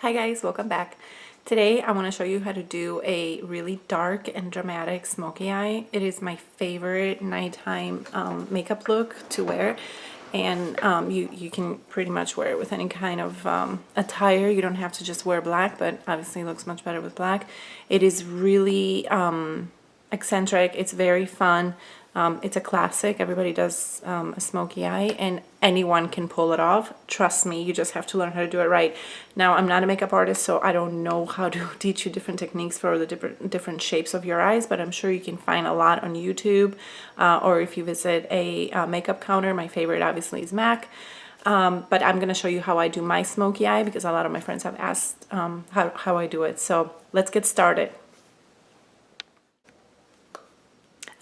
Hi guys, welcome back. Today I want to show you how to do a really dark and dramatic smoky eye. It is my favorite nighttime makeup look to wear, and you can pretty much wear it with any kind of attire. You don't have to just wear black, but obviously it looks much better with black. It is really eccentric. It's very fun. It's a classic. Everybody does a smoky eye, and anyone can pull it off. Trust me, you just have to learn how to do it right. Now, I'm not a makeup artist, so I don't know how to teach you different techniques for the different shapes of your eyes, but I'm sure you can find a lot on YouTube, or if you visit a makeup counter. My favorite, obviously, is MAC. But I'm going to show you how I do my smoky eye because a lot of my friends have asked how I do it. So let's get started.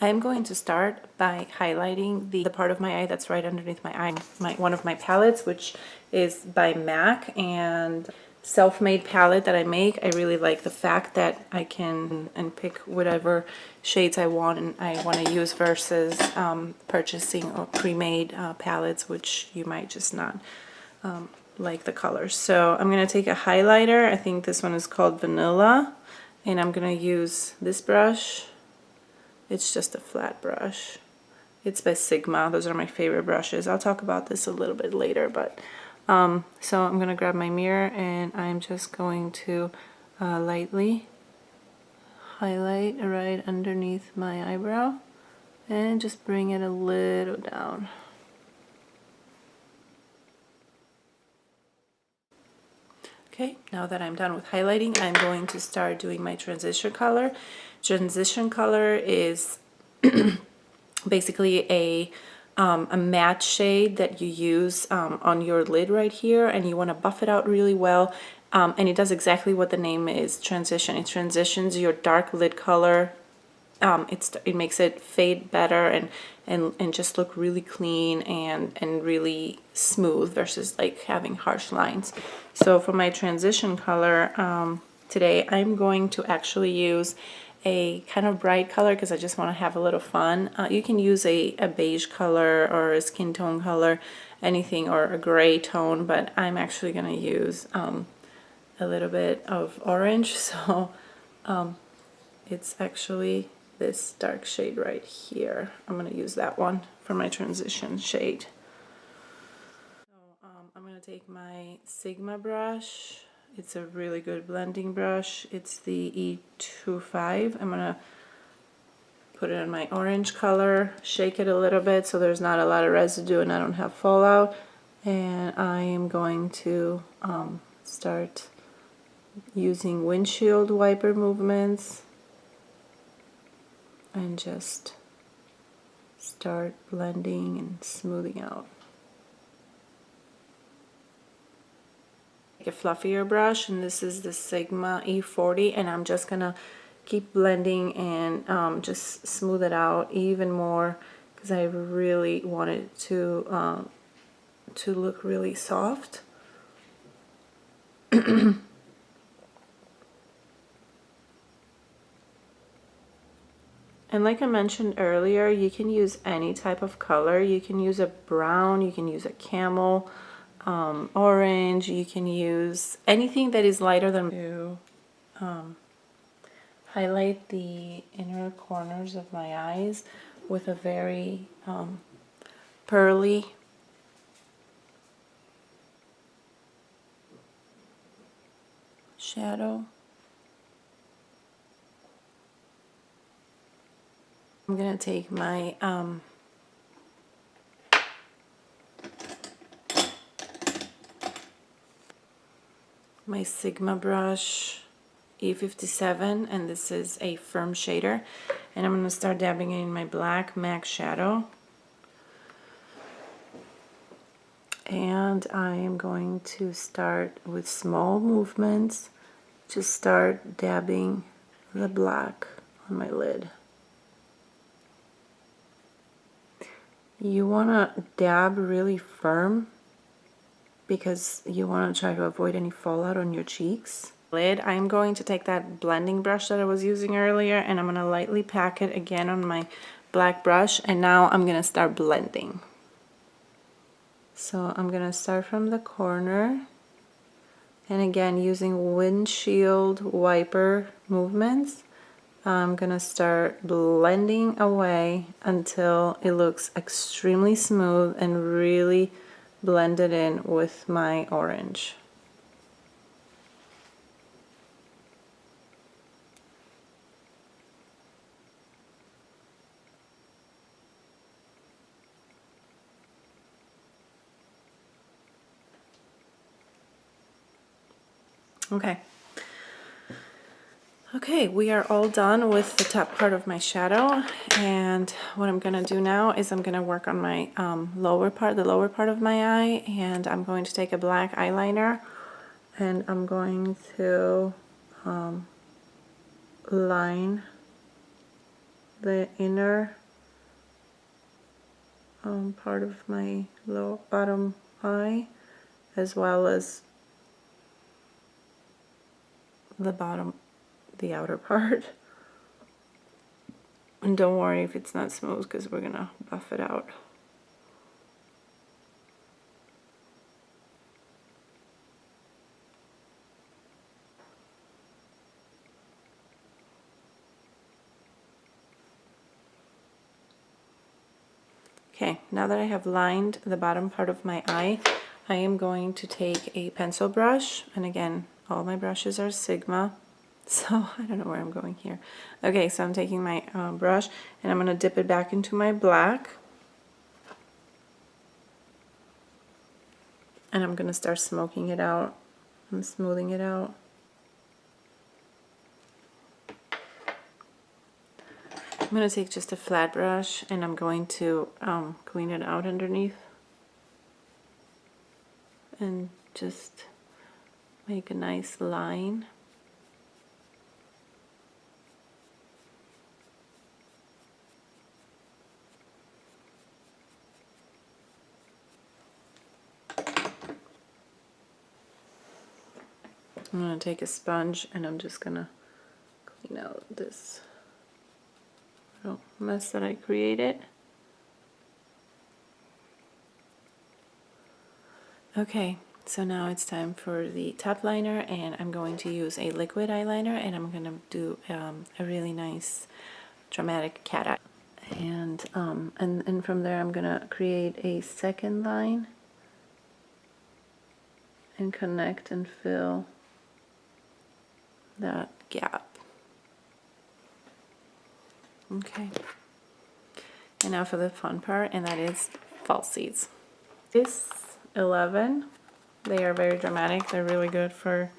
I'm going to start by highlighting the part of my eye that's right underneath my eye. One of my palettes, which is by MAC, and self-made palette that I make. I really like the fact that I can pick whatever shades I want and I want to use versus purchasing or pre-made palettes, which you might just not like the colors. So I'm going to take a highlighter. I think this one is called Vanilla, and I'm going to use this brush. It's just a flat brush. It's by Sigma. Those are my favorite brushes. I'll talk about this a little bit later, but so I'm gonna grab my mirror and I'm just going to lightly highlight right underneath my eyebrow and just bring it a little down. Okay, now that I'm done with highlighting, I'm going to start doing my transition color. Transition color is basically a matte shade that you use on your lid right here, and you want to buff it out really well. And it does exactly what the name is, transition. It transitions your dark lid color. It makes it fade better and just look really clean and really smooth versus like having harsh lines. So for my transition color today, I'm going to actually use a kind of bright color because I just want to have a little fun. You can use a beige color or a skin tone color, anything, or a gray tone, but I'm actually going to use a little bit of orange. So it's actually this dark shade right here. I'm going to use that one for my transition shade. So I'm going to take my Sigma brush. It's a really good blending brush. It's the E25. I'm going to put it in my orange color, shake it a little bit so there's not a lot of residue and I don't have fallout. And I am going to start using windshield wiper movements and just start blending and smoothing out. A fluffier brush, and this is the Sigma E40, and I'm just gonna keep blending and just smooth it out even more because I really want it to look really soft. And like I mentioned earlier, you can use any type of color. You can use a brown, you can use a camel, orange, you can use anything that is lighter than to highlight the inner corners of my eyes with a very pearly shadow. I'm going to take my my Sigma brush E57, and this is a firm shader, and I'm going to start dabbing in my black MAC shadow, and I am going to start with small movements to start dabbing the black on my lid. You want to dab really firm because you want to try to avoid any fallout on your cheeks. I'm going to take that blending brush that I was using earlier and I'm going to lightly pack it again on my black brush, and now I'm going to start blending. So I'm going to start from the corner And again, using windshield wiper movements, I'm gonna start blending away until it looks extremely smooth and really blended in with my orange. Okay. Okay, we are all done with the top part of my shadow, and what I'm gonna do now is I'm gonna work on my lower part, the lower part of my eye, and I'm going to take a black eyeliner and I'm going to line the inner part of my low bottom eye as well as the outer part. And don't worry if it's not smooth because we're gonna buff it out. Okay, now that I have lined the bottom part of my eye, I am going to take a pencil brush, and again, all my brushes are Sigma, so I don't know where I'm going here. Okay, so I'm taking my brush and I'm going to dip it back into my black, and I'm going to start smoking it out. I'm smoothing it out. I'm going to take just a flat brush and I'm going to clean it out underneath and just make a nice line. I'm going to take a sponge and I'm just going to clean out this little mess that I created. Okay, so now it's time for the top liner, and I'm going to use a liquid eyeliner, and I'm going to do a really nice dramatic cat eye. And from there I'm going to create a second line and connect and fill that gap. Okay, and now for the fun part, and that is falsies. This 11, they are very dramatic. They're really good for,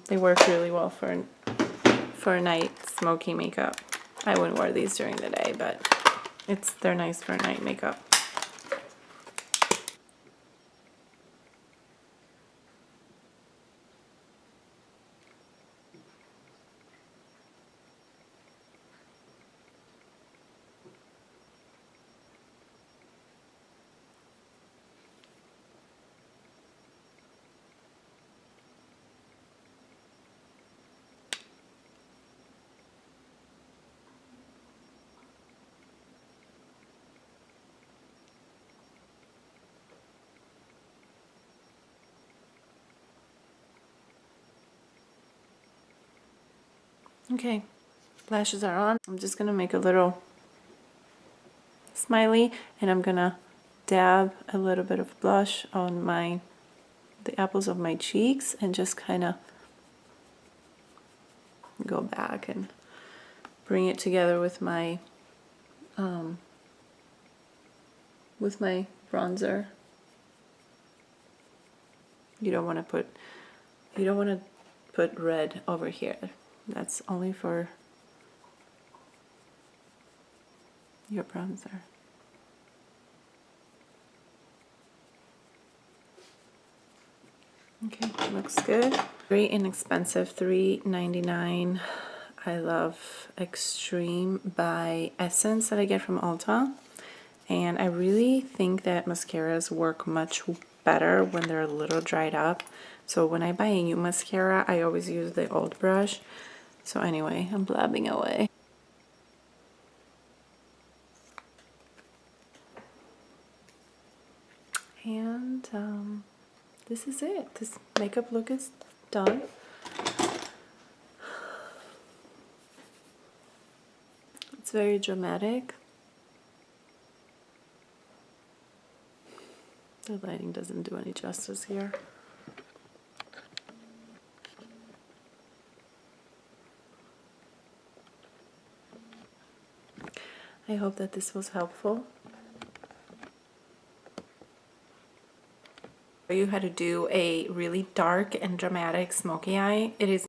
they work really well for night smoky makeup. I wouldn't wear these during the day, but they're nice for night makeup. Okay, lashes are on. I'm just gonna make a little smiley, and I'm gonna dab a little bit of blush on the apples of my cheeks and just kind of go back and bring it together with my bronzer. You don't want to put red over here. That's only for your bronzer. Okay, looks good. Very inexpensive, $3.99. I love Extreme by Essence that I get from Ulta. And I really think that mascaras work much better when they're a little dried up. So when I buy a new mascara, I always use the old brush. So anyway, I'm blabbing away. And this this is it. This makeup look is done. It's very dramatic. The lighting doesn't do any justice here. I hope that this was helpful. You how to do a really dark and dramatic smoky eye. It is